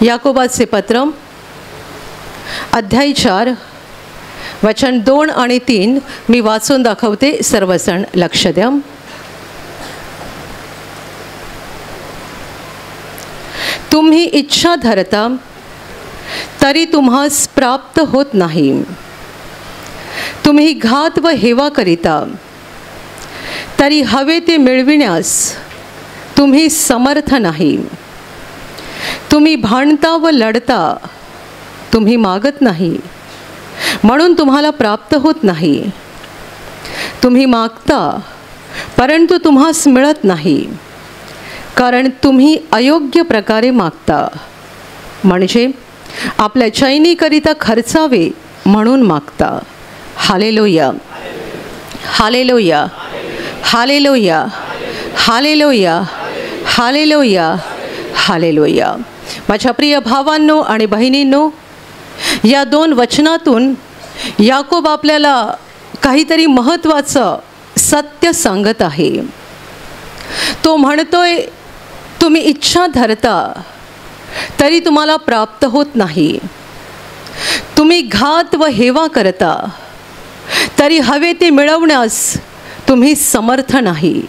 याकोबाचे पत्र अध्याय 4 वचन 2 आणि 3 मी वाचून दाखवते, सर्वजण लक्ष द्या. तुम्ही इच्छा धरता तरी तुम्हास प्राप्त होत नाही. तुम्ही घात व हेवा करिता तरी हवे ते मिळविण्यास तुम्ही समर्थ नाही. तुम्ही भांडता व लढता, तुम्ही मागत नाही म्हणून तुम्हाला प्राप्त होत नाही. तुम्ही मागता परंतु तुम्हास मिळत नाही, कारण तुम्ही अयोग्य प्रकारे मागता, म्हणजे आपल्या चैनीकरिता खर्चावे म्हणून मागता. Hallelujah, hallelujah, hallelujah, hallelujah, hallelujah, hallelujah. माझ्या प्रिय भावांनो आणि बहिणींनो, या 2 वचनातून याकोब आपल्याला काहीतरी महत्त्वाचं सत्य सांगत आहे. तो म्हणतोय, तुम्ही इच्छा धरता तरी तुम्हाला प्राप्त होत नाही. तुम्ही घात व हेवा करता तरी हवे ते मिळवण्यास तुम्ही समर्थ नाही.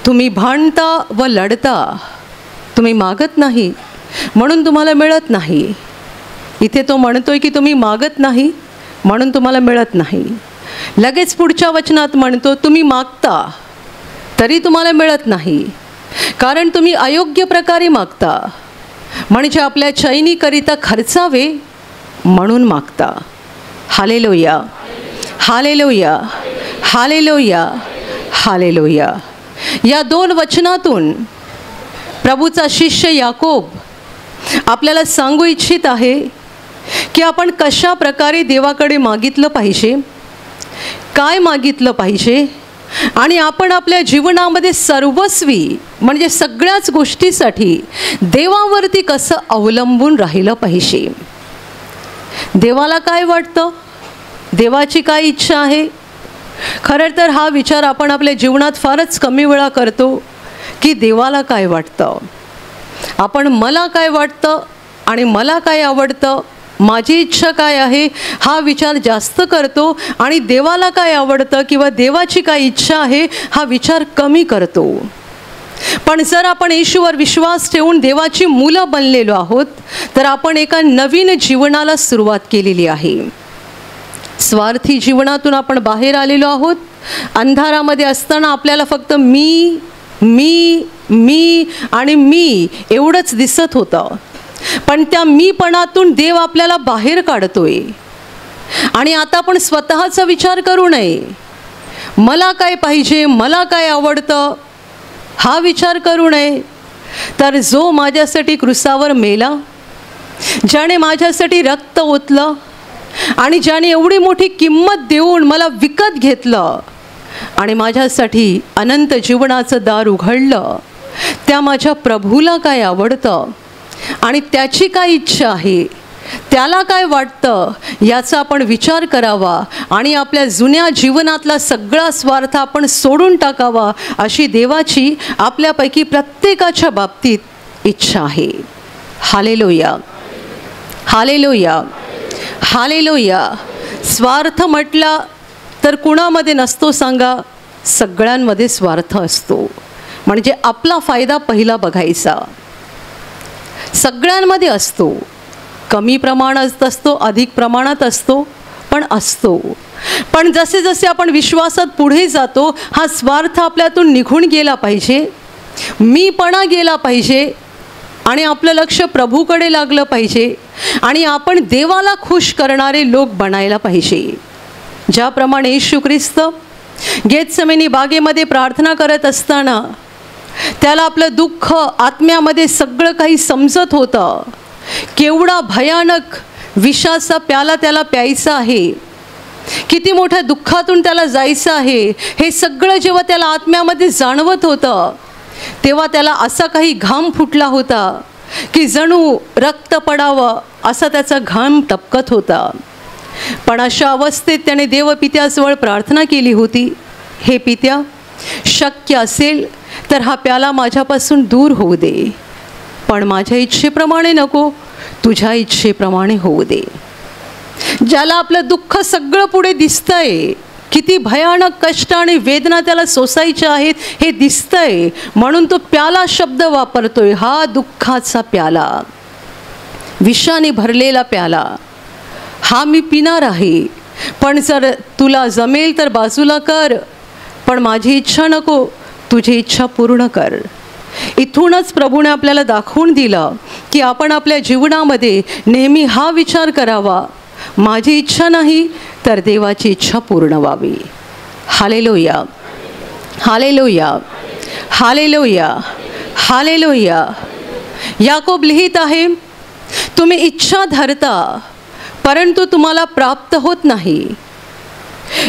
तुम्ही भांडता व लढता, तुम्ही मागत नाही म्हणून तुम्हाला मिळत नाही. इथे तो म्हणतोय की तुम्ही मागत नाही म्हणून तुम्हाला मिळत नाही. लगेच पुढच्या वचनात म्हणतो, तुम्ही मागता तरी तुम्हाला मिळत नाही, कारण तुम्ही अयोग्य प्रकारे मागता, म्हणजे आपल्या चैनीकरिता खर्चावे म्हणून मागता. Hallelujah, hallelujah, hallelujah, hallelujah. या 2 वचनातून प्रभूचा शिष्य याकोब आपल्याला सांगू इच्छित आहे की आपण कशा प्रकारे देवाकडे मागितलं पाहिजे, काय मागितलं पाहिजे, आणि आपण आपल्या जीवनामध्ये सर्वस्वी म्हणजे सगळ्याच गोष्टीसाठी देवावरती कसं अवलंबून राहिलं पाहिजे. देवाला काय वाटतं, देवाची काय इच्छा आहे. खरं तर हा विचार आपण आपल्या जीवनात फारच कमी वेळा करतो की देवाला काय वाटतं. आपण मला काय वाटतं आणि मला काय आवडतं, माझी इच्छा काय आहे, हा विचार जास्त करतो, आणि देवाला काय आवडतं किंवा देवाची काय इच्छा आहे हा विचार कमी करतो. पण जर आपण येशूवर विश्वास ठेवून देवाची मुलं बनलेलो आहोत, तर आपण एका नवीन जीवनाला सुरुवात केलेली आहे. स्वार्थी जीवनातून आपण बाहेर आलेलो आहोत. अंधारामध्ये असताना आपल्याला फक्त मी मी मी आणि मी एवढंच दिसत होतं. पण त्या मीपणातून देव आपल्याला बाहेर काढतोय. आणि आता आपण स्वतःचा विचार करू नये, मला काय पाहिजे, मला काय आवडतं हा विचार करू नये. तर जो माझ्यासाठी क्रुसावर मेला, ज्याने माझ्यासाठी रक्त ओतलं आणि ज्याने एवढी मोठी किंमत देऊन मला विकत घेतलं आणि माझ्यासाठी अनंत जीवनाचं दार उघडलं, त्या माझ्या प्रभूला काय आवडतं आणि त्याची काय इच्छा आहे, त्याला काय वाटतं, याचा आपण विचार करावा आणि आपल्या जुन्या जीवनातला सगळा स्वार्थ आपण सोडून टाकावा, अशी देवाची आपल्यापैकी प्रत्येकाच्या बाबतीत इच्छा आहे. Hallelujah, hallelujah, hallelujah. स्वार्थ म्हटला तर कुणामध्ये नसतो सांगा, सगळ्यांमध्ये स्वार्थ असतो. म्हणजे आपला फायदा पहिला बघायचा. सगळ्यांमध्ये असतो, कमी प्रमाणात असतो, अधिक प्रमाणात असतो, पण असतो. पण जसे जसे आपण विश्वासात पुढे जातो, हा स्वार्थ आपल्यातून निघून गेला पाहिजे, मीपणा गेला पाहिजे, आणि आपलं लक्ष प्रभूकडे लागलं पाहिजे, आणि आपण देवाला खुश करणारे लोक बनायला पाहिजे. ज्याप्रमाणे येशू ख्रिस्त गेतसेमनी बागेमध्ये प्रार्थना करत असताना त्याला आपलं दुःख आत्म्यामध्ये सगळं काही समजत होतं. केवढा भयानक विषाचा प्याला त्याला प्यायचा आहे, किती मोठ्या दुःखातून त्याला जायचं आहे, हे सगळं जेव्हा त्याला आत्म्यामध्ये जाणवत होतं, तेव्हा त्याला असा काही घाम फुटला होता की जणू रक्त पडावं असा त्याचा घाम टपकत होता. पण अशा अवस्थेत त्याने देवपित्याजवळ प्रार्थना केली होती, हे पित्या, शक्य असेल तर हा प्याला माझ्यापासून दूर होऊ दे, पण माझ्या इच्छेप्रमाणे नको, तुझ्या इच्छेप्रमाणे होऊ दे. ज्याला आपलं दुःख सगळं पुढे दिसतंय, किती भयानक कष्ट आणि वेदना त्याला सोसायच्या आहेत हे दिसतंय, म्हणून तो प्याला शब्द वापरतोय. हा दुःखाचा प्याला, विषाने भरलेला प्याला, हा मी पिणार आहे. पण जर तुला जमेल तर बाजूला कर, पण माझी इच्छा नको, तुझी इच्छा पूर्ण कर. इथूनच प्रभूने आपल्याला दाखवून दिलं की आपण आपल्या जीवनामध्ये नेहमी हा विचार करावा, माझी इच्छा नाही तर देवाची इच्छा पूर्ण व्हावी. Hallelujah, hallelujah, hallelujah, hallelujah. Yakob लिहित आहे, तुम्ही इच्छा धरता परंतु तुम्हाला प्राप्त होत नाही.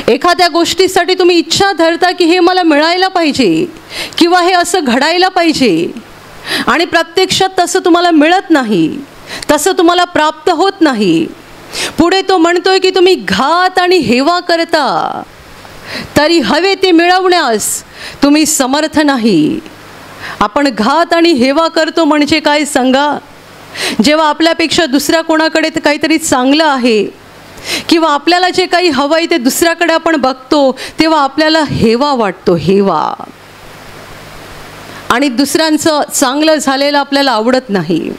एखाद्या गोष्टीसाठी तुम्ही इच्छा धरता की हे मला मिळायला पाहिजे किंवा हे असं घडायला पाहिजे, आणि प्रत्यक्षात तसं तुम्हाला मिळत नाही, तसं तुम्हाला प्राप्त होत नाही. पुढे तो म्हणतोय की तुम्ही घात आणि हेवा करता तरी हवे ते मिळवण्यास तुम्ही समर्थ नाही. आपण घात आणि हेवा करतो म्हणजे काय सांगा? जेव्हा आपल्यापेक्षा दुसऱ्या कोणाकडे काहीतरी चांगलं आहे किंवा आपल्याला जे काही हवं आहे ते दुसऱ्याकडे आपण बघतो, तेव्हा आपल्याला हेवा वाटतो, हेवा. आणि दुसऱ्यांचं चांगलं झालेलं आपल्याला आवडत नाही.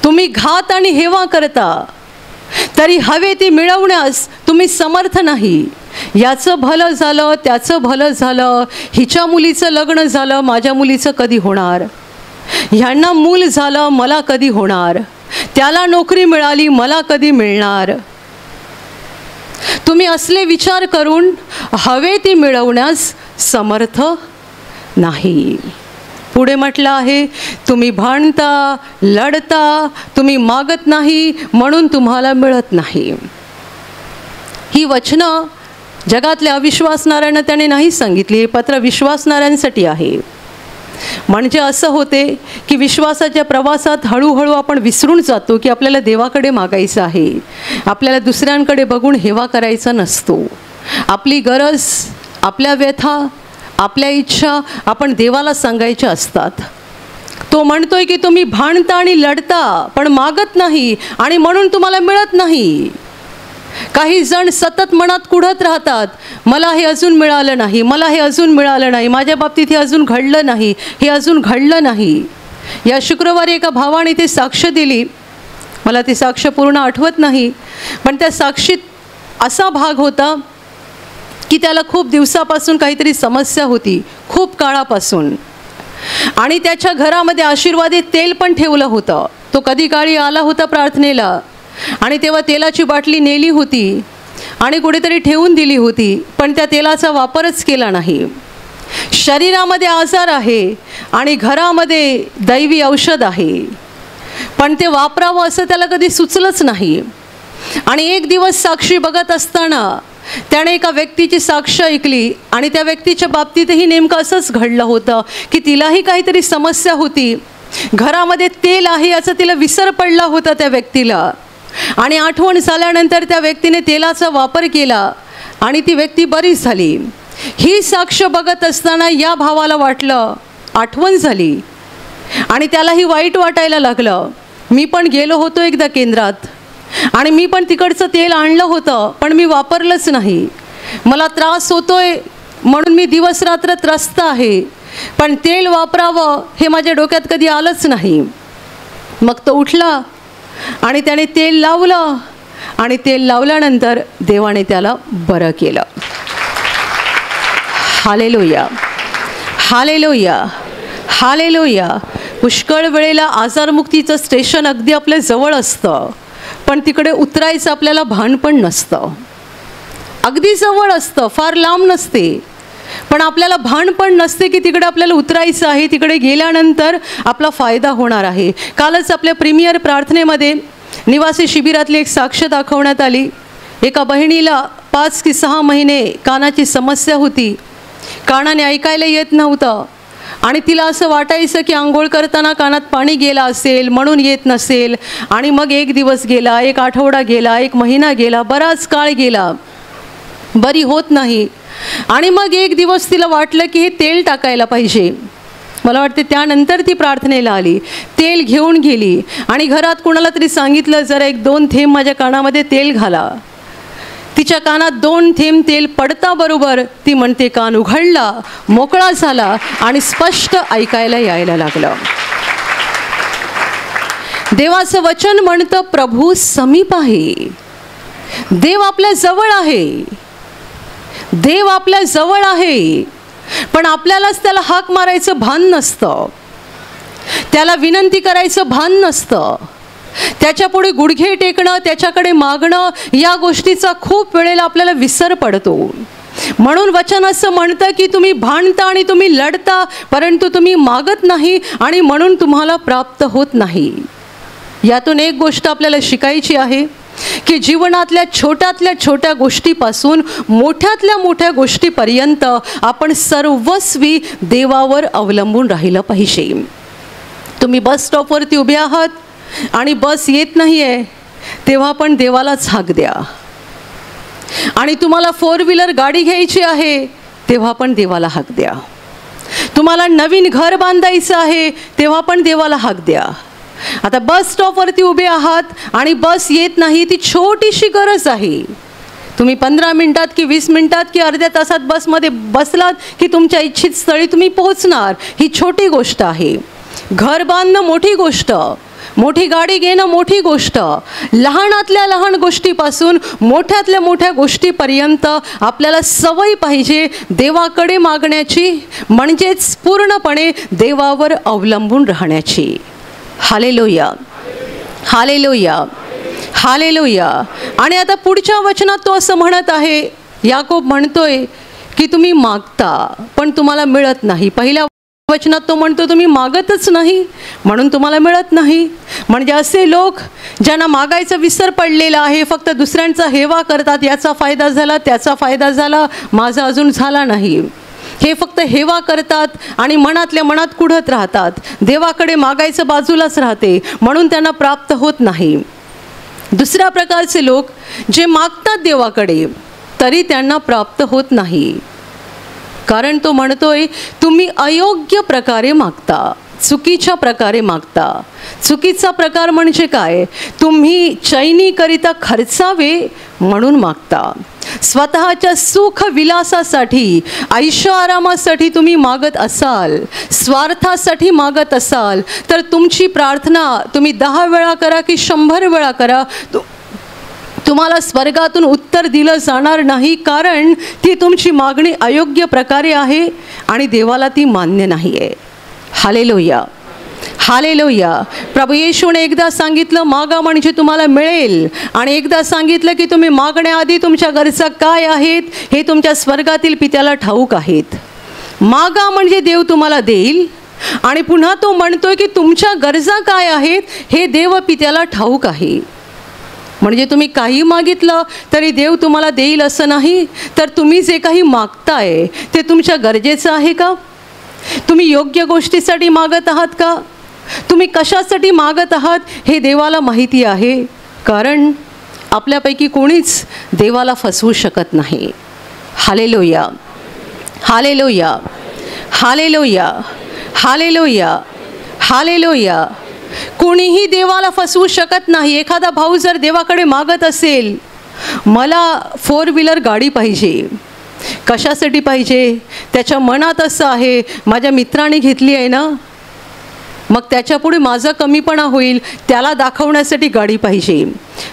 तुम्ही घात आणि हेवा करता तरी हवे ते मिळवण्यास तुम्ही समर्थ नाही. याचं भलं झालं, त्याचं भलं झालं, हिच्या मुलीचं लग्न झालं, माझ्या मुलीचं कधी होणार? ह्यांना मूल झालं, मला कधी होणार? त्याला नोकरी मिळाली, मला कधी मिळणार? तुम्ही असले विचार करून हवे ते मिळवण्यास समर्थ नाही. पुढे म्हटलं आहे, तुम्ही भांडता, लढता, तुम्ही मागत नाही म्हणून तुम्हाला मिळत नाही. ही वचनं जगातल्या अविश्वासणाऱ्यांना त्याने नाही सांगितली, हे पत्र विश्वासणाऱ्यांसाठी आहे. म्हणजे असं होते की विश्वासाच्या प्रवासात हळूहळू आपण विसरून जातो की आपल्याला देवाकडे मागायचं आहे, आपल्याला दुसऱ्यांकडे बघून हेवा करायचा नसतो. आपली गरज, आपल्या व्यथा, आपल्या इच्छा आपण देवाला सांगायच्या असतात. तो म्हणतोय की तुम्ही भांडता आणि लढता पण मागत नाही आणि म्हणून तुम्हाला मिळत नाही. काही जण सतत मनात कुढत राहतात, मला हे अजून मिळालं नाही, मला हे अजून मिळालं नाही, माझ्या बाबतीत हे अजून घडलं नाही, हे अजून घडलं नाही. या शुक्रवारी एका भावाने ते साक्ष दिली, मला ती साक्ष पूर्ण आठवत नाही, पण त्या साक्षीत असा भाग होता की त्याला खूप दिवसापासून काहीतरी समस्या होती, खूप काळापासून, आणि त्याच्या घरामध्ये आशीर्वादी तेल पण ठेवलं होतं. तो कधी काळी आला होता प्रार्थनेला आणि तेव्हा तेलाची बाटली नेली होती आणि कुठेतरी ठेवून दिली होती, पण त्या तेलाचा वापरच केला नाही. शरीरामध्ये आजार आहे आणि घरामध्ये दैवी औषध आहे, पण ते वापरावं असं त्याला कधी सुचलंच नाही. आणि एक दिवस साक्षी बघत असताना त्याने एका व्यक्तीची साक्ष ऐकली आणि त्या व्यक्तीच्या बाबतीतही नेमकं असंच घडलं होतं की तिलाही काहीतरी समस्या होती. घरामध्ये तेल आहे याचा तिला विसर पडला होता त्या व्यक्तीला, आणि आठवण झाल्यानंतर त्या व्यक्तीने तेलाचा वापर केला आणि ती व्यक्ती बरी झाली. ही साक्ष बघत असताना या भावाला वाटलं, आठवण झाली, आणि त्यालाही वाईट वाटायला लागलं. मी पण गेलो होतो एकदा केंद्रात आणि मी पण तिकडचं तेल आणलं होतं, पण मी वापरलंच नाही. मला त्रास होतोय म्हणून मी दिवस रात्र त्रस्त आहे, पण तेल वापरावं हे माझ्या डोक्यात कधी आलंच नाही. मग तो उठला आणि त्याने तेल लावलं आणि तेल लावल्यानंतर देवाने त्याला बरं केलं. Hallelujah, hallelujah, hallelujah. पुष्कळ वेळेला आजारमुक्तीचं स्टेशन अगदी आपल्या जवळ असतं, पण तिकडे उतरायचं आपल्याला भान पण नसतं. अगदी जवळ असतं, फार लांब नसते, पण आपल्याला भान पण नसते की तिकडे आपल्याला उतरायचं आहे, तिकडे गेल्यानंतर आपला फायदा होणार आहे. कालच आपल्या प्रीमियर प्रार्थनेमध्ये निवासी शिबिरातली एक साक्ष दाखवण्यात आली. एका बहिणीला 5 की 6 महिने कानाची समस्या होती, कानाने ऐकायला येत नव्हतं आणि तिला असं वाटायचं की आंघोळ करताना कानात पाणी गेलं असेल म्हणून येत नसेल. आणि मग एक दिवस गेला, एक आठवडा गेला, एक महिना गेला, बराच काळ गेला, बरी होत नाही. आणि मग एक दिवस तिला वाटलं की हे तेल टाकायला पाहिजे. मला वाटते त्यानंतर ती प्रार्थनेला आली, तेल घेऊन गेली आणि घरात कोणाला तरी सांगितलं, जरा 1-2 थेंब माझ्या कानामध्ये तेल घाला. तिच्या कानात 2 थेंब तेल पडता बरोबर ती म्हणते कान उघडला, मोकळा झाला आणि स्पष्ट ऐकायला यायला लागलं. देवाचं वचन म्हणतं प्रभू समीप आहे. देव आपल्या जवळ आहे. देव आपल्या जवळ आहे, पण आपल्यालाच त्याला हाक मारायचं भान नसतं, त्याला विनंती करायचं भान नसतं, त्याच्यापुढे गुडघे टेकणं, त्याच्याकडे मागणं, या गोष्टीचा खूप वेळेला आपल्याला विसर पडतो. म्हणून वचन असं म्हणतं की तुम्ही भांडता आणि तुम्ही लढता, परंतु तुम्ही मागत नाही आणि म्हणून तुम्हाला प्राप्त होत नाही. यातून एक गोष्ट आपल्याला शिकायची आहे की जीवनातल्या छोट्यातल्या छोट्या गोष्टीपासून मोठ्यातल्या मोठ्या गोष्टीपर्यंत आपण सर्वस्वी देवावर अवलंबून राहिलं पाहिजे. तुम्ही बस स्टॉपवरती उभे आहात आणि बस येत नाही आहे, तेव्हा पण देवालाच हाक द्या. आणि तुम्हाला 4 व्हीलर गाडी घ्यायची आहे, तेव्हा पण देवाला हाक द्या. तुम्हाला नवीन घर बांधायचं आहे, तेव्हा पण देवाला हाक द्या. आता बस स्टॉपवरती उभे आहात आणि बस येत नाही, ती छोटीशी गरज आहे. तुम्ही 15 मिनिटात की 20 मिनिटात की अर्ध्या तासात बसमध्ये बसलात की तुमच्या इच्छित स्थळी तुम्ही पोहोचणार. ही छोटी गोष्ट आहे. घर बांधणं मोठी गोष्ट, मोठी गाडी घेणं मोठी गोष्ट. लहानातल्या लहान गोष्टीपासून मोठ्यातल्या मोठ्या गोष्टीपर्यंत आपल्याला सवय पाहिजे देवाकडे मागण्याची, म्हणजेच पूर्णपणे देवावर अवलंबून राहण्याची. Hallelujah, hallelujah, hallelujah. आणि आता पुढच्या वचनात तो असं म्हणत आहे, याकोब म्हणतोय की तुम्ही मागता पण तुम्हाला मिळत नाही. पहिल्या वचनात तो म्हणतो तुम्ही मागतच नाही म्हणून तुम्हाला मिळत नाही. म्हणजे असे लोक ज्यांना मागायचा विसर पडलेला आहे, फक्त दुसऱ्यांचा हेवा करतात, याचा फायदा झाला, त्याचा फायदा झाला, माझा अजून झाला नाही, हे फक्त हेवा करतात आणि मनातल्या मनात कुढत राहतात. देवाकडे मागायचं बाजूलाच राहते, म्हणून त्यांना प्राप्त होत नाही. दुसऱ्या प्रकारचे लोक जे मागतात देवाकडे तरी त्यांना प्राप्त होत नाही, कारण तो म्हणतोय तुम्ही अयोग्य प्रकारे मागता, चुकीच्या प्रकारे मागता. चुकीचा प्रकार म्हणजे काय? तुम्ही चैनीकरिता खर्चावे म्हणून मागता. स्वतःच्या सुख विलासासाठी, ऐशो आरामासाठी तुम्ही मागत असाल, स्वार्थासाठी मागत असाल, तर तुमची प्रार्थना तुम्ही 10 वेळा करा की 100 वेळा करा, तुम्हाला स्वर्गातून उत्तर दिलं जाणार नाही, कारण ती तुमची मागणी अयोग्य प्रकारे आहे आणि देवाला ती मान्य नाही आहे. Hallelujah, hallelujah. प्रभू येशूने एकदा सांगितलं मागा म्हणजे तुम्हाला मिळेल, आणि एकदा सांगितलं की तुम्ही मागण्याआधी तुमच्या गरजा काय आहेत हे तुमच्या स्वर्गातील पित्याला ठाऊक आहेत. मागा म्हणजे देव तुम्हाला देईल, आणि पुन्हा तो म्हणतोय की तुमच्या गरजा काय आहेत हे देव पित्याला ठाऊक आहे. म्हणजे तुम्ही काही मागितलं तरी देव तुम्हाला देईल असं नाही, तर तुम्ही जे काही मागताय ते तुमच्या गरजेचं आहे का? तुम्ही योग्य गोष्टीसाठी मागत आहात का? तुम्ही कशासाठी मागत आहात हे देवाला माहिती आहे, कारण आपल्यापैकी कोणीच देवाला फसवू शकत नाही. Hallelujah, hallelujah, hallelujah, hallelujah, hallelujah. कोणीही देवाला फसवू शकत नाही. एखादा भाऊ जर देवाकडे मागत असेल, मला 4 व्हीलर गाडी पाहिजे, कशासाठी पाहिजे? त्याच्या मनात असं आहे माझ्या मित्राने घेतली आहे ना, मग त्याच्यापुढे माझा कमीपणा होईल, त्याला दाखवण्यासाठी गाडी पाहिजे.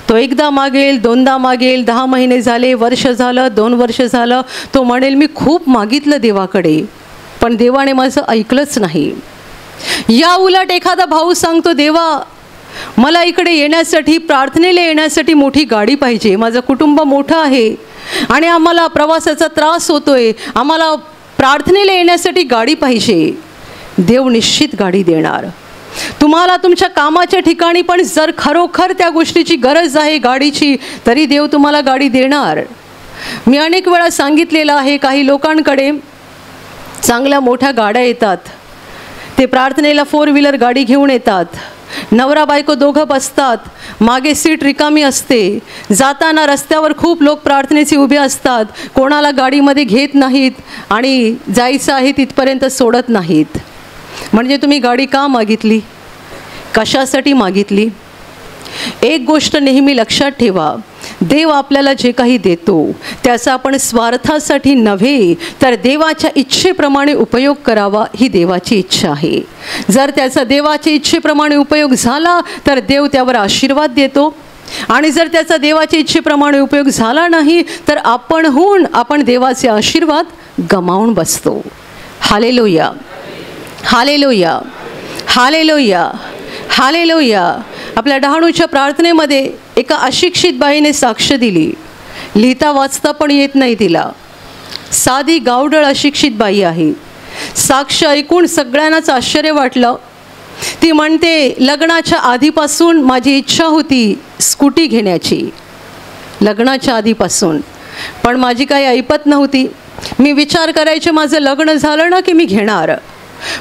तो एकदा मागेल, 2दा मागेल, 10 महिने झाले, वर्ष झालं, 2 वर्ष झालं, तो म्हणेल मी खूप मागितलं देवाकडे, पण देवाने माझं ऐकलंच नाही. या उलट एखादा भाऊ सांगतो देवा मला इकडे येण्यासाठी, प्रार्थनेला येण्यासाठी मोठी गाडी पाहिजे, माझं कुटुंब मोठं आहे आणि आम्हाला प्रवासाचा त्रास होतोय, आम्हाला प्रार्थनेला येण्यासाठी गाडी पाहिजे. देव निश्चित गाडी देणार. तुम्हाला तुमच्या कामाच्या ठिकाणी पण जर खरोखर त्या गोष्टीची गरज आहे गाडीची, तरी देव तुम्हाला गाडी देणार. मी अनेक वेळा सांगितलेलं आहे, काही लोकांकडे चांगल्या मोठ्या गाड्या येतात, ते प्रार्थनेला 4 व्हीलर गाडी घेऊन येतात, नवरा बायको दोघं बसतात, मागे सीट रिकामी असते, जाताना रस्त्यावर खूप लोक प्रार्थनेचे उभे असतात, कोणाला गाडीमध्ये घेत नाहीत आणि जायचं आहे तिथपर्यंत सोडत नाहीत. म्हणजे तुम्ही गाडी का मागितली, कशासाठी मागितली? एक गोष्ट नेहमी लक्षात ठेवा, देव आपल्याला जे काही देतो त्याचा आपण स्वार्थासाठी नव्हे तर देवाच्या इच्छेप्रमाणे उपयोग करावा ही देवाची इच्छा आहे. जर त्याचा देवाच्या इच्छेप्रमाणे उपयोग झाला तर देव त्यावर आशीर्वाद देतो, आणि जर त्याचा देवाच्या इच्छेप्रमाणे उपयोग झाला नाही तर आपण देवाचे आशीर्वाद गमावून बसतो. Hallelujah, hallelujah, hallelujah, hallelujah. आपल्या डहाणूच्या प्रार्थनेमध्ये एका अशिक्षित बाईने साक्ष दिली. लिहिता वाचता पण येत नाही तिला. साधी गावडळ अशिक्षित बाई आहे. साक्ष ऐकून सगळ्यांनाच आश्चर्य वाटलं. ती म्हणते, लग्नाच्या आधीपासून माझी इच्छा होती स्कूटी घेण्याची, लग्नाच्या आधीपासून, पण माझी काही ऐपत नव्हती. मी विचार करायचे माझं लग्न झालं ना की मी घेणार,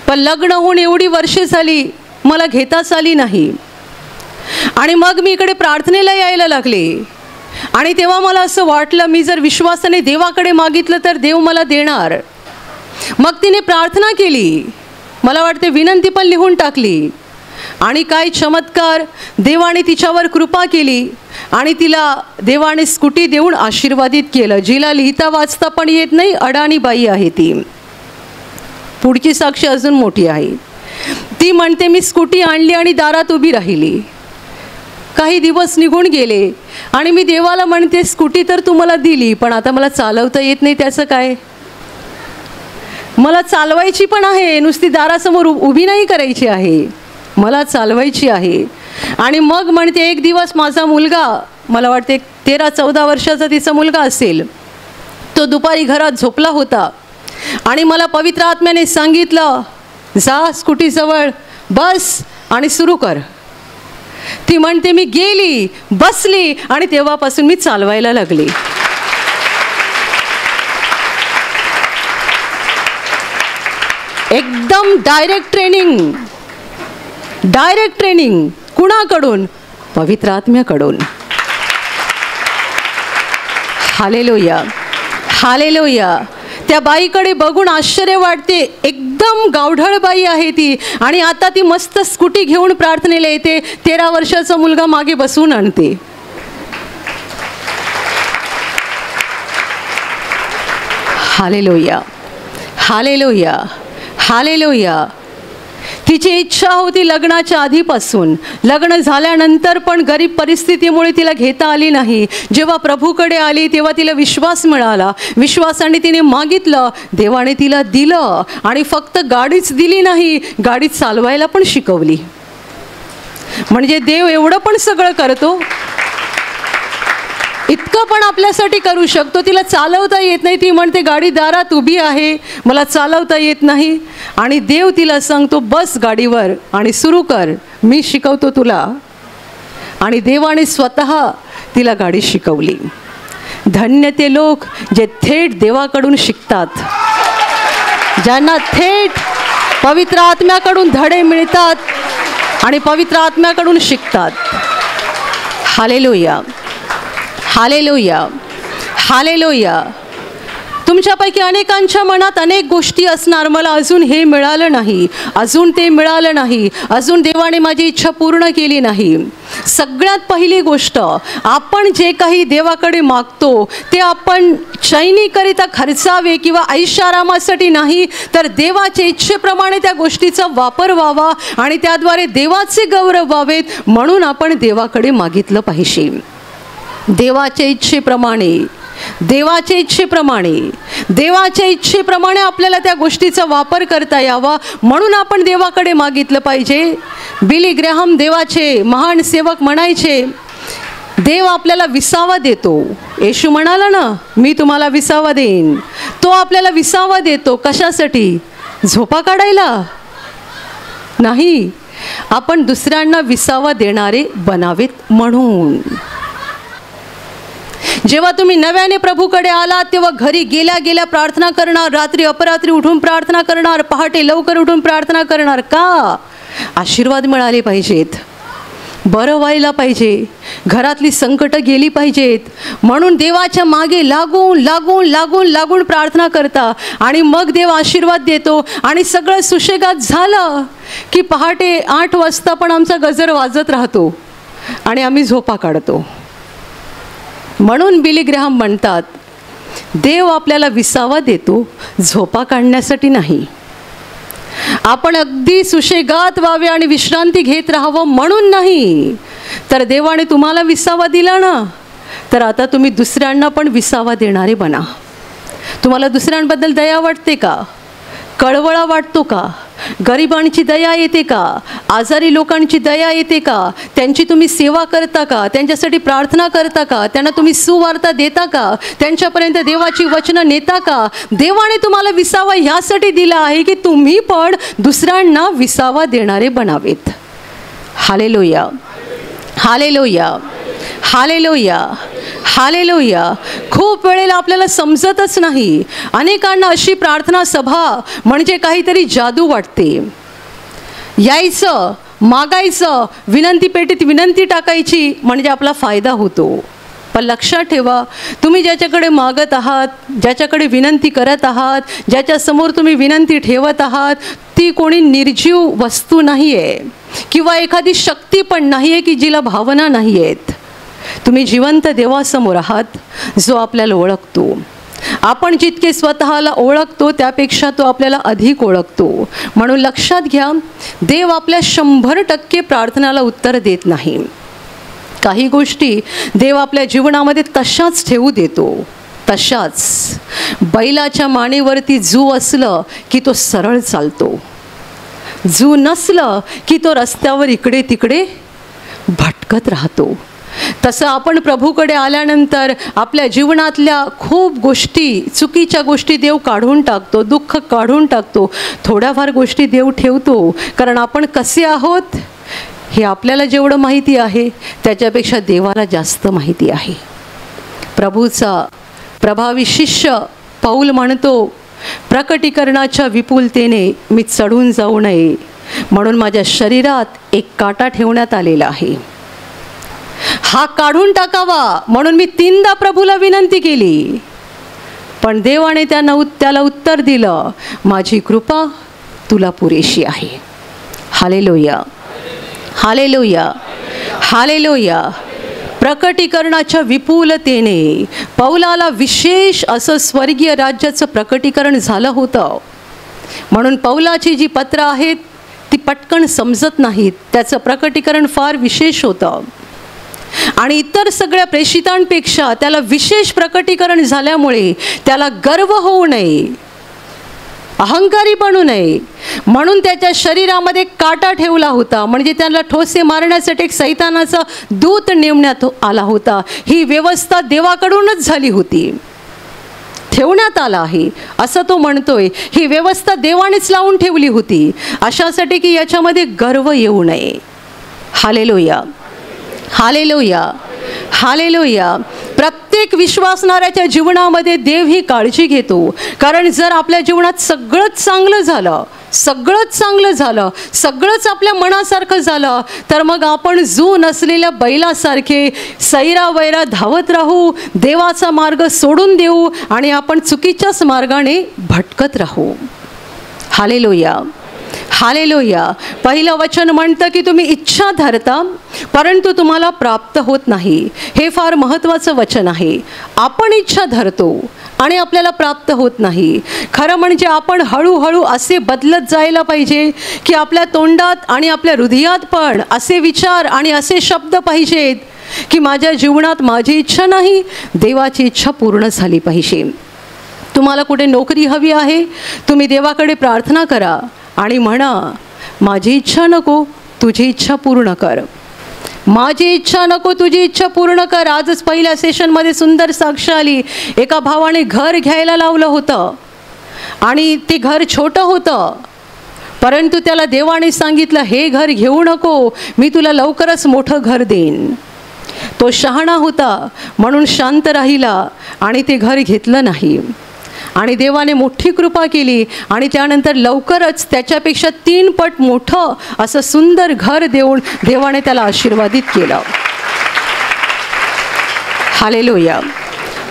पण लग्न होऊन एवढी वर्षे झाली मला घेताच आली नाही. आणि मग मी इकडे प्रार्थनेला यायला लागले, आणि तेव्हा मला असं वाटलं मी जर विश्वासाने देवाकडे मागितलं तर देव मला देणार. मग तिने प्रार्थना केली, मला वाटते विनंती पण लिहून टाकली, आणि काय चमत्कार, देवाने तिच्यावर कृपा केली आणि तिला देवाने स्कूटी देऊन आशीर्वादित केलं. जिला लिहिता वाचता पण येत नाही, अडाणी बाई आहे ती. पुढची साक्ष अजून मोठी आहे. ती म्हणते, मी स्कूटी आणली आणि दारात उभी राहिली. काही दिवस निघून गेले आणि मी देवाला म्हणते, स्कूटी तर तू मला दिली, पण आता मला चालवता येत नाही, त्याचं काय? मला चालवायची पण आहे, नुसती दारासमोर उभी नाही करायची आहे, मला चालवायची आहे. आणि मग म्हणते, एक दिवस माझा मुलगा, मला वाटते 13-14 वर्षाचा तिचा मुलगा असेल, तो दुपारी घरात झोपला होता आणि मला पवित्र आत्म्याने सांगितलं, जा स्कूटीजवळ बस आणि सुरू कर. ती म्हणते, मी गेली, बसली आणि तेव्हापासून मी चालवायला लागली. एकदम डायरेक्ट ट्रेनिंग. डायरेक्ट ट्रेनिंग कुणाकडून? पवित्र आत्म्याकडून. Hallelujah, hallelujah. त्या बाईकडे बघून आश्चर्य वाटते. एकदम गावढळ बाई आहे ती, आणि आता ती मस्त स्कूटी घेऊन प्रार्थनेला येते. 13 वर्षाचा मुलगा मागे बसून आणते. Hallelujah, hallelujah, hallelujah. तिची इच्छा होती लग्नाच्या आधीपासून, लग्न झाल्यानंतर पण गरीब परिस्थितीमुळे तिला घेता आली नाही. जेव्हा प्रभूकडे आली तेव्हा तिला विश्वास मिळाला. विश्वासाने तिने मागितलं, देवाने तिला दिलं, आणि फक्त गाडीच दिली नाही, गाडी चालवायला पण शिकवली. म्हणजे देव एवढं पण सगळं करतो, इतकं पण आपल्यासाठी करू शकतो. तिला चालवता येत नाही, ती म्हणते गाडी दारात उभी आहे, मला चालवता येत नाही, आणि देव तिला सांगतो, बस गाडीवर आणि सुरू कर, मी शिकवतो तुला. आणि देवाने स्वतः तिला गाडी शिकवली. धन्य ते लोक जे थेट देवाकडून शिकतात, ज्यांना थेट पवित्र आत्म्याकडून धडे मिळतात आणि पवित्र आत्म्याकडून शिकतात. Hallelujah, hallelujah, hallelujah. तुमच्यापैकी अनेकांच्या मनात अनेक गोष्टी असणार, मला अजून हे मिळालं नाही, अजून ते मिळालं नाही, अजून देवाने माझी इच्छा पूर्ण केली नाही. सगळ्यात पहिली गोष्ट, आपण जे काही देवाकडे मागतो ते आपण चैनीकरिता खर्चावे किंवा ऐशारामासाठी नाही, तर देवाच्या इच्छेप्रमाणे त्या गोष्टीचा वापर व्हावा आणि त्याद्वारे देवाचे गौरव व्हावेत, म्हणून आपण देवाकडे मागितलं पाहिजे. देवाच्या इच्छेप्रमाणे, देवाच्या इच्छेप्रमाणे, देवाच्या इच्छेप्रमाणे आपल्याला त्या गोष्टीचा वापर करता यावा, म्हणून आपण देवाकडे मागितलं पाहिजे. बिली ग्रॅहम देवाचे महान सेवक म्हणायचे, देव आपल्याला विसावा देतो. येशू म्हणाला ना, मी तुम्हाला विसावा देईन. तो आपल्याला विसावा देतो. कशासाठी? झोपा काढायला नाही, आपण दुसऱ्यांना विसावा देणारे बनावेत म्हणून. जेव्हा तुम्ही नव्याने प्रभूकडे आलात तेव्हा घरी गेल्या गेल्या प्रार्थना करणार, रात्री अपरात्री उठून प्रार्थना करणार, पहाटे लवकर उठून प्रार्थना करणार. का? आशीर्वाद मिळाले पाहिजेत. बरं व्हायला पाहिजे, घरातली संकटं गेली पाहिजेत म्हणून देवाच्या मागे लागून लागून लागून लागून प्रार्थना करता आणि मग देव आशीर्वाद देतो आणि सगळं सुशेगात झालं की पहाटे 8 वाजता पण आमचा गजर वाजत राहतो आणि आम्ही झोपा काढतो. म्हणून बिली ग्रॅहम म्हणतात, देव आपल्याला विसावा देतो, झोपा काढण्यासाठी नाही. आपण अगदी सुशेगात व्हावे आणि विश्रांती घेत राहावं म्हणून नाही, तर देवाने तुम्हाला विसावा दिला ना, तर आता तुम्ही दुसऱ्यांना पण विसावा देणारे बना. तुम्हाला दुसऱ्यांबद्दल दया वाटते का? कळवळा वाटतो का? गरिबांची दया येते का? आजारी लोकांची दया येते का? त्यांची तुम्ही सेवा करता का? त्यांच्यासाठी प्रार्थना करता का? त्यांना तुम्ही सुवार्ता देता का? त्यांच्यापर्यंत देवाची वचनं नेता का? देवाने तुम्हाला विसावा ह्यासाठी दिला आहे की तुम्ही पण दुसऱ्यांना विसावा देणारे बनावेत. Hallelujah, hallelujah, hallelujah, hallelujah. खूप वेळेला आपल्याला समजतच नाही. अनेकांना अशी प्रार्थना सभा म्हणजे काहीतरी जादू वाटते. यायचं, मागायचं, विनंती पेटीत विनंती टाकायची म्हणजे आपला फायदा होतो. पण लक्षात ठेवा, तुम्ही ज्याच्याकडे मागत आहात, ज्याच्याकडे विनंती करत आहात, ज्याच्यासमोर तुम्ही विनंती ठेवत आहात, ती कोणी निर्जीव वस्तू नाही आहे किंवा एखादी शक्ती पण नाही आहे की जिला भावना नाही आहेत. तुम्ही जिवंत देवासमोर आहात जो आपल्याला ओळखतो. आपण जितके स्वतःला ओळखतो त्यापेक्षा तो आपल्याला अधिक ओळखतो. म्हणून लक्षात घ्या, देव आपल्या 100% प्रार्थनाला उत्तर देत नाही. काही गोष्टी देव आपल्या जीवनामध्ये तशाच ठेवू देतो. तशाच बैलाच्या मानेवरती जू असलं की तो सरळ चालतो, जू नसलं की तो रस्त्यावर इकडे तिकडे भटकत राहतो. तसं आपण प्रभूकडे आल्यानंतर आपल्या जीवनातल्या खूप गोष्टी, चुकीच्या गोष्टी देव काढून टाकतो, दुःख काढून टाकतो. थोड्याफार गोष्टी देव ठेवतो, कारण आपण कसे आहोत हे आपल्याला जेवढं माहिती आहे त्याच्यापेक्षा देवाला जास्त माहिती आहे. प्रभूचा प्रभावी शिष्य पौल म्हणतो, प्रकटीकरणाच्या विपुलतेने मी चढून जाऊ नये म्हणून माझ्या शरीरात एक काटा ठेवण्यात आलेला आहे. हा काढून टाकावा म्हणून मी 3दा प्रभूला विनंती केली, पण देवाने त्याला उत्तर दिलं, माझी कृपा तुला पुरेशी आहे. Hallelujah, hallelujah, hallelujah. प्रकटीकरणाच्या विपुलतेने पौलाला विशेष असं स्वर्गीय राज्याचं प्रकटीकरण झालं होतं. म्हणून पौलाची जी पत्र आहेत ती पटकन समजत नाहीत. त्याचं प्रकटीकरण फार विशेष होतं आणि इतर सगळ्या प्रेषितांपेक्षा त्याला विशेष प्रकटीकरण झाल्यामुळे त्याला गर्व होऊ नये, अहंकारी बनू नये म्हणून त्याच्या शरीरामध्ये काटा ठेवला होता. म्हणजे त्याला ठोसे मारण्यासाठी एक सैतानाचा दूत नेमण्यात आला होता. ही व्यवस्था देवाकडूनच झाली होती, ठेवण्यात आला आहे असं तो म्हणतोय. ही व्यवस्था देवानेच लावून ठेवली होती अशासाठी की याच्यामध्ये गर्व येऊ नये. Hallelujah, hallelujah, hallelujah. प्रत्येक विश्वासणाऱ्याच्या जीवनामध्ये देव ही काळजी घेतो. कारण जर आपल्या जीवनात सगळंच चांगलं झालं, सगळंच चांगलं झालं, सगळंच आपल्या मनासारखं झालं, तर मग आपण जू नसलेल्या बैलासारखे सैरावैरा धावत राहू, देवाचा मार्ग सोडून देऊ आणि आपण चुकीच्याच मार्गाने भटकत राहू. Hallelujah, hallelujah. पहिलं वचन म्हणतं की तुम्ही इच्छा धरता परंतु तुम्हाला प्राप्त होत नाही. हे फार महत्त्वाचं वचन आहे. आपण इच्छा धरतो आणि आपल्याला प्राप्त होत नाही. खरं म्हणजे आपण हळूहळू असे बदलत जायला पाहिजे की आपल्या तोंडात आणि आपल्या हृदयात पण असे विचार आणि असे शब्द पाहिजेत की माझ्या जीवनात माझी इच्छा नाही, देवाची इच्छा पूर्ण झाली पाहिजे. तुम्हाला कुठे नोकरी हवी आहे, तुम्ही देवाकडे प्रार्थना करा आणि म्हणा, माझी इच्छा नको, तुझी इच्छा पूर्ण कर. माझी इच्छा नको, तुझी इच्छा पूर्ण कर. आजच पहिल्या सेशनमध्ये सुंदर साक्ष आली. एका भावाने घर घ्यायला लावलं होतं आणि ते घर छोटं होतं, परंतु त्याला देवाने सांगितलं, हे घर घेऊ नको, मी तुला लवकरच मोठं घर देईन. तो शहाणा होता म्हणून शांत राहिला आणि ते घर घेतलं नाही. आणि देवाने मोठी कृपा केली आणि त्यानंतर लवकरच त्याच्यापेक्षा 3 पट मोठं असं सुंदर घर देऊन देवाने त्याला आशीर्वादित केलं. Hallelujah,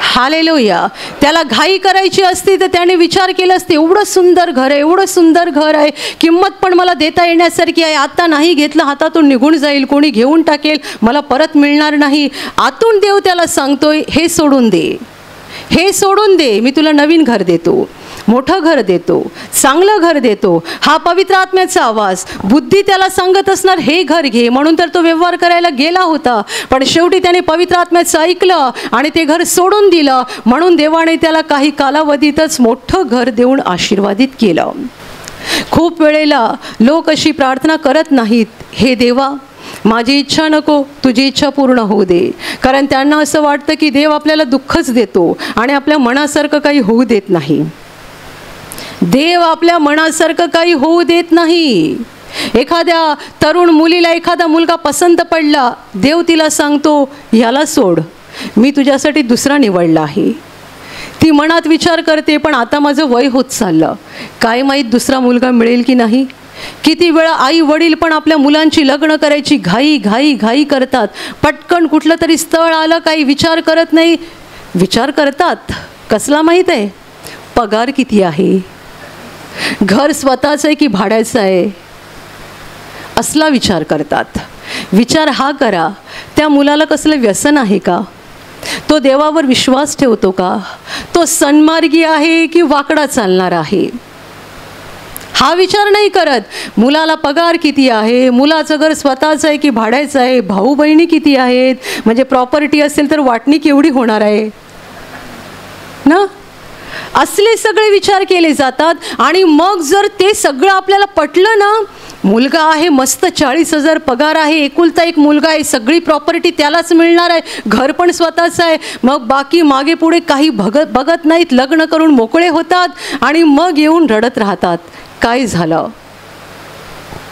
hallelujah. त्याला घाई करायची असती तर त्याने विचार केला असते, एवढं सुंदर घर आहे, एवढं सुंदर घर आहे, किंमत पण मला देता येण्यासारखी आहे, आता नाही घेतलं हातातून निघून जाईल, कोणी घेऊन टाकेल, मला परत मिळणार नाही. आतून देव त्याला सांगतोय, हे सोडून दे, हे सोडून दे, मी तुला नवीन घर देतो, मोठं घर देतो, चांगलं घर देतो. हा पवित्र आत्म्याचा आवाज. बुद्धी त्याला सांगत असणार हे घर घे, म्हणून तर तो व्यवहार करायला गेला होता, पण शेवटी त्याने पवित्र आत्म्याचं ऐकलं आणि ते घर सोडून दिलं. म्हणून देवाने त्याला काही कालावधीतच मोठं घर देऊन आशीर्वादित केलं. खूप वेळेला लोक अशी प्रार्थना करत नाहीत, हे देवा माझी इच्छा नको, तुझी इच्छा पूर्ण होऊ दे. कारण त्यांना असं वाटतं की देव आपल्याला दुःखच देतो आणि आपल्या मनासारखं काही होऊ देत नाही. देव आपल्या मनासारखं काही होऊ देत नाही. एखाद्या तरुण मुलीला एखादा मुलगा पसंत पडला, देव तिला सांगतो याला सोड, मी तुझ्यासाठी दुसरा निवडला आहे. ती मनात विचार करते, पण आता माझं वय होत चाललं, काय माहीत दुसरा मुलगा मिळेल की नाही. किती वेळा आई वडील पण आपल्या मुलांची लग्न करायची घाई घाई घाई करतात. पटकन कुठलं तरी स्थळ आलं, काही विचार करत नाही. विचार करतात कसला माहीत आहे, पगार किती आहे, घर स्वतःचं आहे की भाड्याचं आहे, असला विचार करतात. विचार हा करा, त्या मुलाला कसलं व्यसन आहे का, तो देवावर विश्वास ठेवतो का, तो सन्मार्गी आहे की वाकडा चालणार आहे, हा विचार नाही करत. मुलाला पगार किती आहे, मुलाचं घर स्वतःचं आहे की भाड्याचं आहे, भाऊ बहिणी किती आहेत, म्हणजे प्रॉपर्टी असेल तर वाटणी केवढी होणार आहे ना, असले सगळे विचार केले जातात. आणि मग जर ते सगळं आपल्याला पटलं ना, मुलगा आहे मस्त, 40,000 पगार आहे, एकुलता एक मुलगा आहे, सगळी प्रॉपर्टी त्यालाच मिळणार आहे, घर पण स्वतःचं आहे, मग बाकी मागे पुढे काही बघत नाहीत, लग्न करून मोकळे होतात आणि मग येऊन रडत राहतात. काय झालं,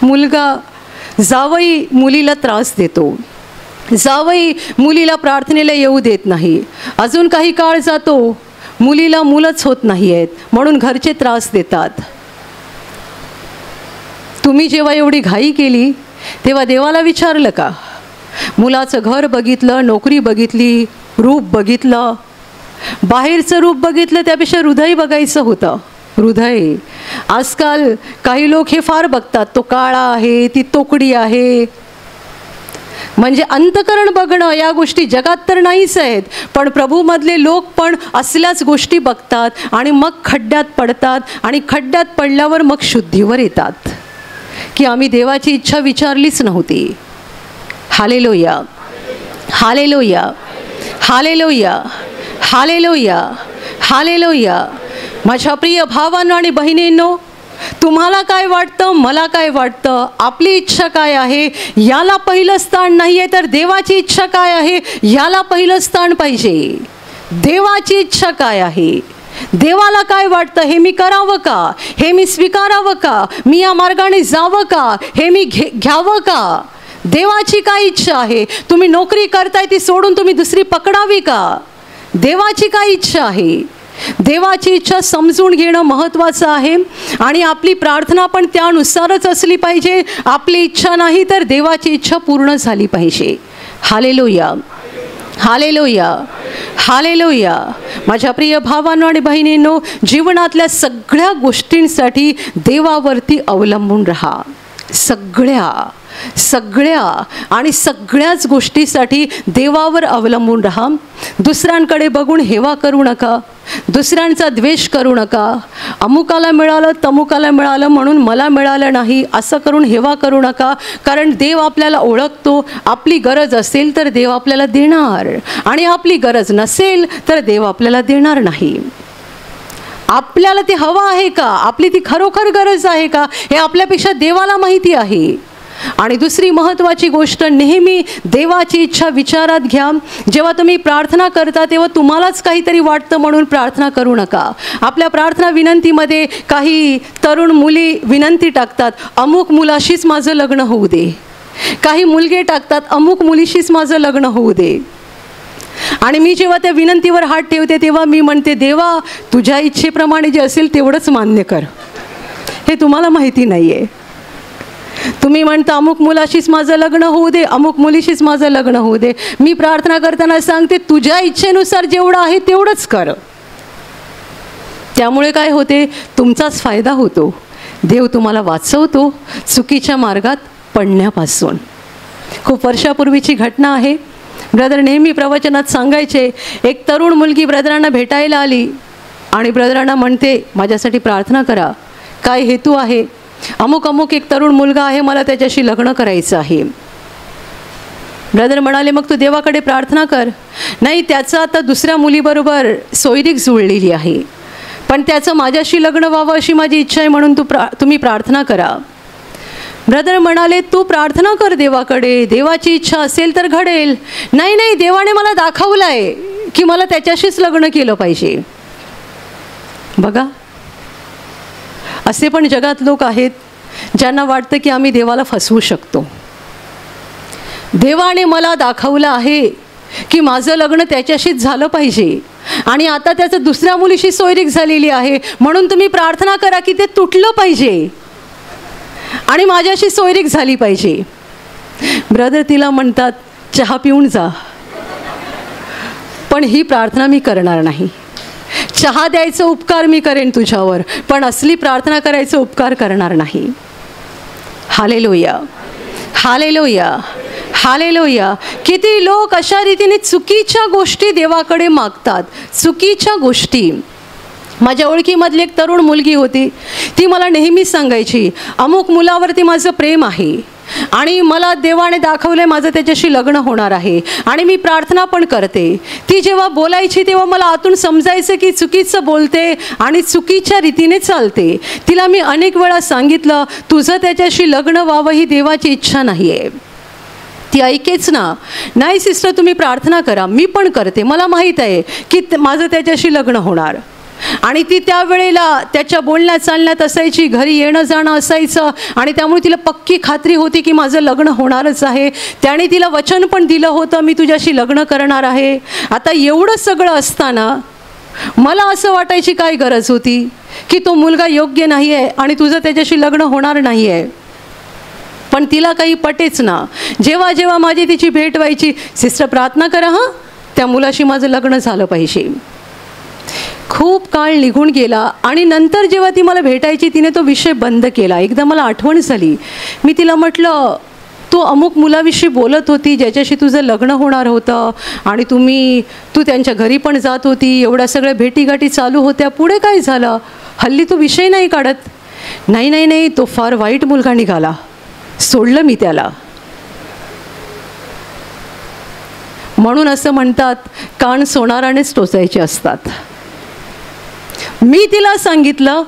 मुलगा जावई मुलीला त्रास देतो, जावई मुलीला प्रार्थनेला येऊ देत नाही, अजून काही काळ जातो, मुलीला मुलंच होत नाही आहेत, म्हणून घरचे त्रास देतात. तुम्ही जेव्हा एवढी घाई केली तेव्हा देवाला विचारलं का, मुलाचं घर बघितलं, नोकरी बघितली, रूप बघितलं, बाहेरचं रूप बघितलं, त्यापेक्षा हृदय बघायचं होतं. हृदय आजकाल काही लोक हे फार बघतात, तो काळा आहे, ती तोकडी आहे, म्हणजे अंतकरण बघणं या गोष्टी जगात तर नाहीच आहेत, पण प्रभूमधले लोक पण असल्याच गोष्टी बघतात आणि मग खड्ड्यात पडतात आणि खड्ड्यात पडल्यावर मग शुद्धीवर येतात की आम्ही देवाची इच्छा विचारलीच नव्हती. Hallelujah, hallelujah, hallelujah, hallelujah, hallelujah. माझ्या प्रिय भावांनो आणि बहिणींनो, तुम्हाला काय वाटतं, मला काय वाटतं, आपली इच्छा काय आहे याला पहिलं स्थान नाही आहे, तर देवाची इच्छा काय आहे याला पहिलं स्थान पाहिजे. देवाची इच्छा काय आहे, देवाला काय वाटतं, हे मी करावं का, हे मी स्वीकारावं का, मी या मार्गाने जावं का, हे मी घ्यावं का. देवाची काय इच्छा आहे, तुम्ही नोकरी करताय ती सोडून तुम्ही दुसरी पकडावी का, देवाची काय इच्छा आहे. देवाची इच्छा समजून घेणं महत्त्वाचं आहे आणि आपली प्रार्थना पण त्यानुसारच असली पाहिजे. आपली इच्छा नाही तर देवाची इच्छा पूर्ण झाली पाहिजे. Hallelujah, hallelujah, hallelujah. माझ्या प्रिय भावांनो आणि बहिणींनो, जीवनातल्या सगळ्या गोष्टींसाठी देवावरती अवलंबून राहा. सगळ्या आणि सगळ्याच गोष्टीसाठी देवावर अवलंबून राहा. दुसऱ्यांकडे बघून हेवा करू नका, दुसऱ्यांचा द्वेष करू नका. अमुकाला मिळालं तमुकाला मिळालं म्हणून मला मिळालं नाही असं करून हेवा करू नका. कारण देव आपल्याला ओळखतो. आपली गरज असेल तर देव आपल्याला देणार आणि आपली गरज नसेल तर देव आपल्याला देणार नाही. आपल्याला ते हवं आहे का, आपली ती खरोखर गरज आहे का, हे आपल्यापेक्षा देवाला माहिती आहे. आणि दुसरी महत्त्वाची गोष्ट, नेहमी देवाची इच्छा विचारात घ्या. जेव्हा तुम्ही प्रार्थना करता तेव्हा तुम्हालाच काहीतरी वाटतं म्हणून प्रार्थना करू नका. आपल्या प्रार्थना विनंतीमध्ये काही तरुण मुली विनंती टाकतात, अमुक मुलाशीच माझं लग्न होऊ दे. काही मुलगे टाकतात, अमुक मुलीशीच माझं लग्न होऊ दे. आणि मी जेव्हा त्या विनंतीवर हात ठेवते तेव्हा मी म्हणते, देवा तुझ्या इच्छेप्रमाणे जे असेल तेवढंच मान्य कर. हे तुम्हाला माहिती नाही आहे. तुम्ही म्हणता अमुक मुलाशीच माझं लग्न होऊ दे, अमुक मुलीशीच माझं लग्न होऊ दे. मी प्रार्थना करताना सांगते, तुझ्या इच्छेनुसार जेवढं आहे तेवढंच कर. त्यामुळे काय होते, तुमचाच फायदा होतो. देव तुम्हाला वाचवतो चुकीच्या मार्गात पडण्यापासून. खूप वर्षापूर्वीची घटना आहे. ब्रदर नेहमी प्रवचनात सांगायचे, एक तरुण मुलगी ब्रदरांना भेटायला आली आणि ब्रदरांना म्हणते, माझ्यासाठी प्रार्थना करा. काय हेतू आहे? अमुक अमुक एक तरुण मुलगा आहे, मला त्याच्याशी लग्न करायचं आहे. ब्रदर म्हणाले, मग तू देवाकडे प्रार्थना कर. नाही, त्याचं आता दुसऱ्या मुलीबरोबर सोयरीक जुळलेली आहे, पण त्याचं माझ्याशी लग्न व्हावं अशी माझी इच्छा आहे, म्हणून तुम्ही प्रार्थना करा. ब्रदर म्हणाले, तू प्रार्थना कर देवाकडे, देवाची इच्छा असेल तर घडेल. नाही नाही, देवाने मला दाखवलं आहे की मला त्याच्याशीच लग्न केलं पाहिजे. बघा, असे पण जगात लोक आहेत ज्यांना वाटतं की आम्ही देवाला फसवू शकतो. देवाने मला दाखवलं आहे की माझं लग्न त्याच्याशीच झालं पाहिजे आणि आता त्याचं दुसऱ्या मुलीशी सोयरीक झालेली आहे, म्हणून तुम्ही प्रार्थना करा की ते तुटलं पाहिजे आणि माझ्याशी सोयरीक झाली पाहिजे. ब्रदर तिला म्हणतात, चहा पिऊन जा, पण ही प्रार्थना मी करणार नाही. चहा द्यायचं उपकार मी करेन तुझ्यावर, पण असली प्रार्थना करायचं उपकार करणार नाही. Hallelujah, hallelujah, hallelujah. किती लोक अशा रीतीने चुकीच्या गोष्टी देवाकडे मागतात, चुकीच्या गोष्टी. माझ्या ओळखीमधली एक तरुण मुलगी होती, ती मला नेहमी सांगायची, अमुक मुलावरती माझं प्रेम आहे आणि मला देवाने दाखवले माझं त्याच्याशी लग्न होणार आहे आणि मी प्रार्थना पण करते. ती जेव्हा बोलायची तेव्हा मला आतून समजायचं की चुकीचं बोलते आणि चुकीच्या रीतीने चालते. तिला मी अनेक वेळा सांगितलं, तुझं त्याच्याशी लग्न व्हावं ही देवाची इच्छा नाही आहे. ती ऐकेच ना. नाही सिस्टर, तुम्ही प्रार्थना करा, मी पण करते, मला माहीत आहे की माझं त्याच्याशी लग्न होणार. आणि ती त्यावेळेला त्याच्या बोलण्यात चालण्यात असायची, घरी येणं जाणं असायचं आणि त्यामुळे तिला पक्की खात्री होती की माझं लग्न होणारच आहे. त्याने तिला वचन पण दिलं होतं, मी तुझ्याशी लग्न करणार आहे. आता एवढं सगळं असताना मला असं वाटायची काय गरज होती की तो मुलगा योग्य नाही आहे आणि तुझं त्याच्याशी लग्न होणार नाही आहे. पण तिला काही पटेच ना. जेव्हा जेव्हा माझी तिची भेट व्हायची, सिस्टर प्रार्थना करा हां, त्या मुलाशी माझं लग्न झालं पाहिजे. खूप काळ निघून गेला आणि नंतर जेव्हा ती मला भेटायची तिने तो विषय बंद केला. एकदा मला आठवण झाली, मी तिला म्हटलं, तू अमुक मुलाविषयी बोलत होती ज्याच्याशी तुझं लग्न होणार होतं आणि तू त्यांच्या घरी पण जात होती, एवढ्या सगळ्या भेटीगाठी चालू होत्या, पुढे काय झालं? हल्ली तू विषय नाही काढत. नाही नाही नाही, तो फार वाईट मुलगा निघाला, सोडलं मी त्याला. म्हणून असं म्हणतात, कान सोनारानेच टोचायचे असतात. मी तिला सांगितलं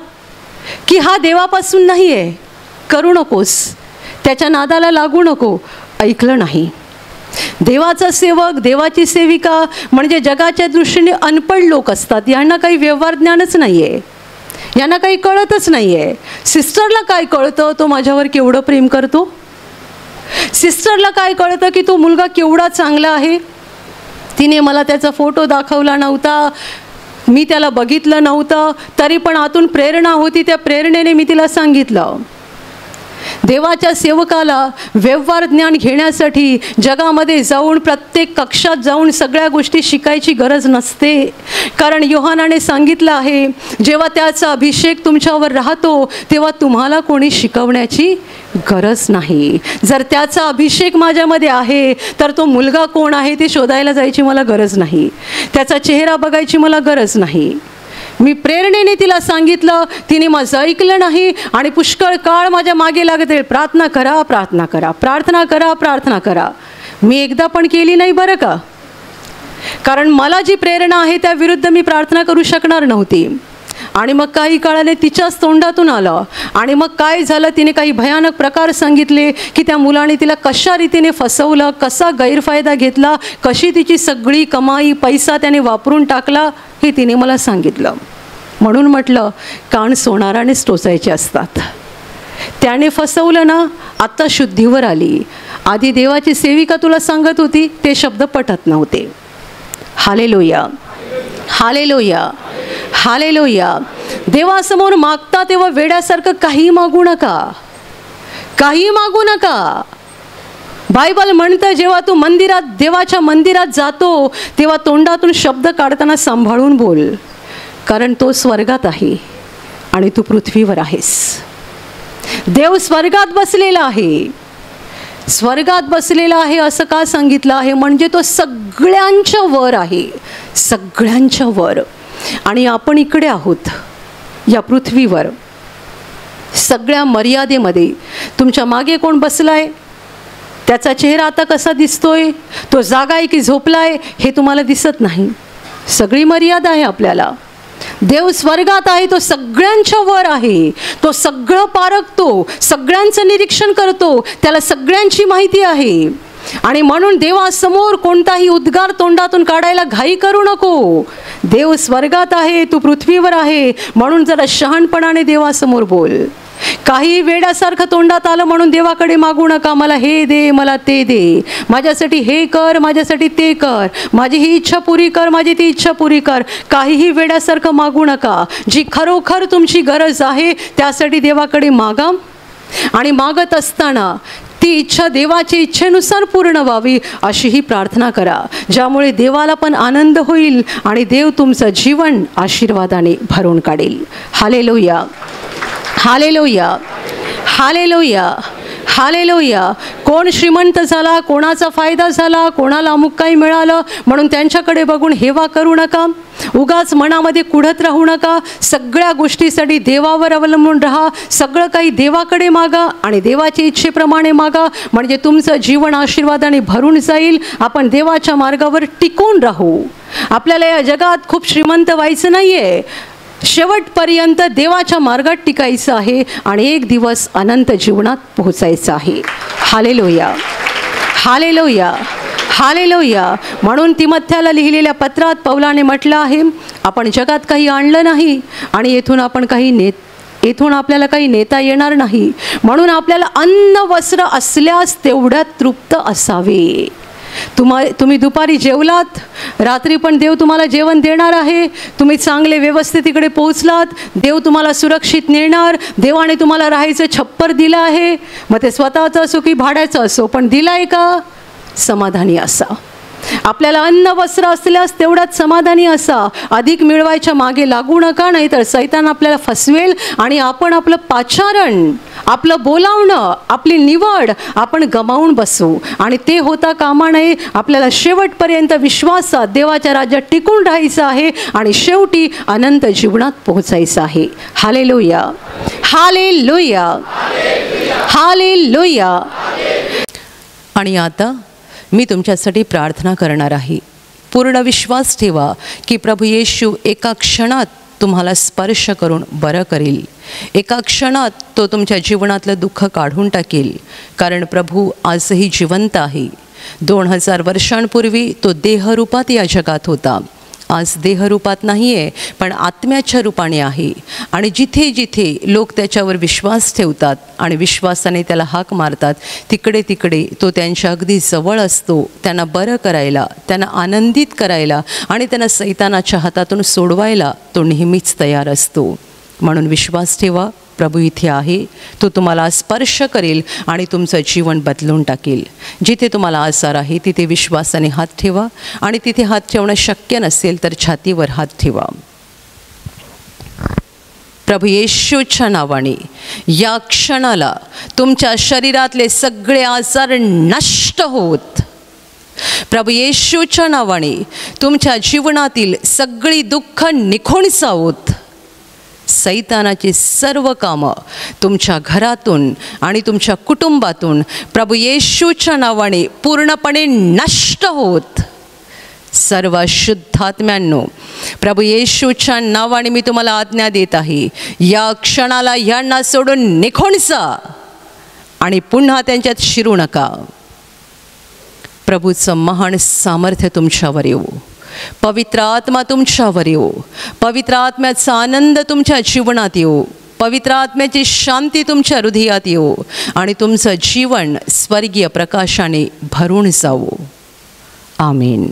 की हा देवापासून नाही आहे, करू नकोस, त्याच्या नादाला लागू नको. ऐकलं नाही. देवाचा सेवक, देवाची सेविका म्हणजे जगाच्या दृष्टीने अनपढ लोक असतात. यांना काही व्यवहार ज्ञानच नाही आहे, यांना काही कळतच नाही आहे. सिस्टरला काय कळतं तो माझ्यावर केवढं प्रेम करतो? सिस्टरला काय कळतं की तो मुलगा केवढा चांगला आहे? तिने मला त्याचा फोटो दाखवला नव्हता, मी त्याला बघितलं नव्हतं, तरी पण आतून प्रेरणा होती. त्या प्रेरणेने मी तिला सांगितलं, देवाच्या सेवकाला व्यवहार ज्ञान घेण्यासाठी जगामध्ये जाऊन प्रत्येक कक्षात जाऊन सगळ्या गोष्टी शिकायची गरज नसते. कारण योहानाने सांगितलं आहे, जेव्हा त्याचा अभिषेक तुमच्यावर राहतो तेव्हा तुम्हाला कोणी शिकवण्याची गरज नाही. जर त्याचा अभिषेक माझ्यामध्ये आहे तर तो मुलगा कोण आहे ते शोधायला जायची मला गरज नाही, त्याचा चेहरा बघायची मला गरज नाही. मी प्रेरणेने तिला सांगितलं, तिने माझं ऐकलं नाही आणि पुष्कळ काळ माझ्या मागे लागत आहे, प्रार्थना करा, प्रार्थना करा, प्रार्थना करा, प्रार्थना करा. मी एकदा पण केली नाही बरं का, कारण मला जी प्रेरणा आहे त्या विरुद्ध मी प्रार्थना करू शकणार नव्हती. आणि मग काही काळाने तिच्याच तोंडातून आलं आणि मग काय झालं, तिने काही भयानक प्रकार सांगितले की त्या मुलाने तिला कशा रीतीने फसवलं, कसा गैरफायदा घेतला, कशी तिची सगळी कमाई पैसा त्याने वापरून टाकला, हे तिने मला सांगितलं. म्हणून म्हटलं, कान सोनारानेच टोचायचे असतात. त्याने फसवलं ना, आत्ता शुद्धीवर आली. आधी देवाची सेविका तुला सांगत होती ते शब्द पटत नव्हते. Hallelujah, hallelujah, hallelujah. देवासमोर मागता तेव्हा वेड्यासारखं काही मागू नका, काही मागू नका. बायबल म्हणतं जेव्हा तू मंदिरात, देवाच्या मंदिरात जातो तेव्हा तोंडातून शब्द काढताना सांभाळून बोल, कारण तो स्वर्गात आहे आणि तू पृथ्वीवर आहेस. देव स्वर्गात बसलेला आहे, स्वर्गात बसलेला आहे असं का सांगितलं आहे? म्हणजे तो सगळ्यांच्या वर आहे, सगळ्यांच्या वर. आणि आपण इकडे आहोत या पृथ्वीवर, सगळ्या मर्यादेमध्ये. तुमच्या मागे कोण बसलाय, त्याचा चेहरा आता कसा दिसतोय, तो जागा आहे की झोपलाय हे तुम्हाला दिसत नाही. सगळी मर्यादा आहे आपल्याला. देव स्वर्गात आहे, तो सगळ्यांच्या वर आहे, तो सगळं पारखतो, सगळ्यांचं निरीक्षण करतो, त्याला सगळ्यांची माहिती आहे. आणि म्हणून देवासमोर कोणताही उद्गार तोंडातून काढायला घाई करू नको. देव स्वर्गात आहे, तू पृथ्वीवर आहे, म्हणून जरा शहाणपणाने देवासमोर बोल. काही वेड्यासारखं तोंडात आलं म्हणून देवाकडे मागू नका, मला हे दे, मला ते दे, माझ्यासाठी हे कर, माझ्यासाठी ते कर, माझी ही इच्छा पुरी कर, माझी ती इच्छा पुरी कर. काहीही वेड्यासारखं मागू नका. जी खरोखर तुमची गरज आहे त्यासाठी देवाकडे मागा. आणि मागत असताना ती इच्छा देवाची इच्छेनुसार पूर्ण व्हावी अशी ही प्रार्थना करा, ज्यामुळे देवाला पण आनंद होईल आणि देव तुमचं जीवन आशीर्वादाने भरून काढेल. Hallelujah, hallelujah, hallelujah, hallelujah. कोण श्रीमंत झाला, कोणाचा फायदा झाला, कोणाला अमुक काही मिळालं म्हणून त्यांच्याकडे बघून हेवा करू नका. उगाच मनामध्ये कुढत राहू नका. सगळ्या गोष्टीसाठी देवावर अवलंबून राहा. सगळं काही देवाकडे मागा आणि देवाच्या इच्छेप्रमाणे मागा, म्हणजे तुमचं जीवन आशीर्वादाने भरून जाईल. आपण देवाच्या मार्गावर टिकून राहू. आपल्याला या जगात खूप श्रीमंत व्हायचं नाही आहे, शेवटपर्यंत देवाच्या मार्गात टिकायचं आहे आणि एक दिवस अनंत जीवनात पोहोचायचं आहे. Hallelujah, hallelujah, hallelujah. म्हणून तिमथ्याला लिहिलेल्या पत्रात पौलाने म्हटलं आहे, आपण जगात काही आणलं नाही आणि येथून आपल्याला काही नेता येणार नाही. म्हणून आपल्याला अन्न वस्त्र असल्यास तेवढ्यात तृप्त असावे. तुम्ही दुपारी जेवलात, रात्री पण देव तुम्हाला जेवण देणार आहे. तुम्ही चांगले व्यवस्थित इकडे पोहोचलात, देव तुम्हाला सुरक्षित नेणार. देवाने तुम्हाला राहायचं छप्पर दिलं आहे, मग ते स्वतःचं असो की भाड्याचं असो, पण दिलं आहे का? समाधानी असा. आपल्याला अन्न वस्त्र असल्यास तेवढ्यात समाधानी असा. अधिक मिळवायच्या मागे लागू नका, नाही तर सैतान आपल्याला फसवेल आणि आपण आपलं पाचारण, आपलं बोलावणं, आपली निवड आपण गमावून बसू आणि ते होता कामा नये. आपल्याला शेवटपर्यंत विश्वासात देवाच्या राज्यात टिकून राहायचं आहे आणि शेवटी अनंत जीवनात पोहोचायचं आहे. Hallelujah, hallelujah, hallelujah. आणि आता मी तुमच्यासाठी प्रार्थना करणार आहे. पूर्ण विश्वास ठेवा की प्रभू येशू एका क्षणात तुम्हाला स्पर्श करून बरं करेल. एका क्षणात तो तुमच्या जीवनातलं दुःख काढून टाकेल, कारण प्रभू आजही जिवंत आहे. 2000 वर्षांपूर्वी तो देहरूपात या जगात होता. आज देहरूपात नाही आहे, पण आत्म्याच्या रूपाने आहे. आणि जिथे जिथे लोक त्याच्यावर विश्वास ठेवतात आणि विश्वासाने त्याला हाक मारतात, तिकडे तिकडे तो त्यांच्या अगदी जवळ असतो. त्यांना बरं करायला, त्यांना आनंदित करायला आणि त्यांना सैतानाच्या हातातून सोडवायला तो नेहमीच तयार असतो. म्हणून विश्वास ठेवा, प्रभू इथे आहे. तो तुम्हाला स्पर्श करेल आणि तुमचं जीवन बदलून टाकेल. जिथे तुम्हाला आजार आहे तिथे विश्वासाने हात ठेवा आणि तिथे हात ठेवणं शक्य नसेल तर छातीवर हात ठेवा. प्रभू येशूच्या नावाने या क्षणाला तुमच्या शरीरातले सगळे आजार नष्ट होत, प्रभू येशूच्या नावाने तुमच्या जीवनातील सगळी दुःख निघून जावोत. सैतानाची सर्व कामं तुमच्या घरातून आणि तुमच्या कुटुंबातून प्रभू येशूच्या नावाने पूर्णपणे नष्ट होत. सर्व शुद्धात्म्यांनो, प्रभू येशूच्या नावाने मी तुम्हाला आज्ञा देत आहे, या क्षणाला यांना सोडून निघून जा आणि पुन्हा त्यांच्यात शिरू नका. प्रभूचं महान सामर्थ्य तुमच्यावर येऊ. पवित्र आत्मा तुमच्यावर येऊ. पवित्र आत्म्याचा आनंद तुमच्या जीवनात येऊ. पवित्र आत्म्याची शांती तुमच्या हृदयात येऊ आणि तुमचं जीवन स्वर्गीय प्रकाशाने भरून जावो. आमेन.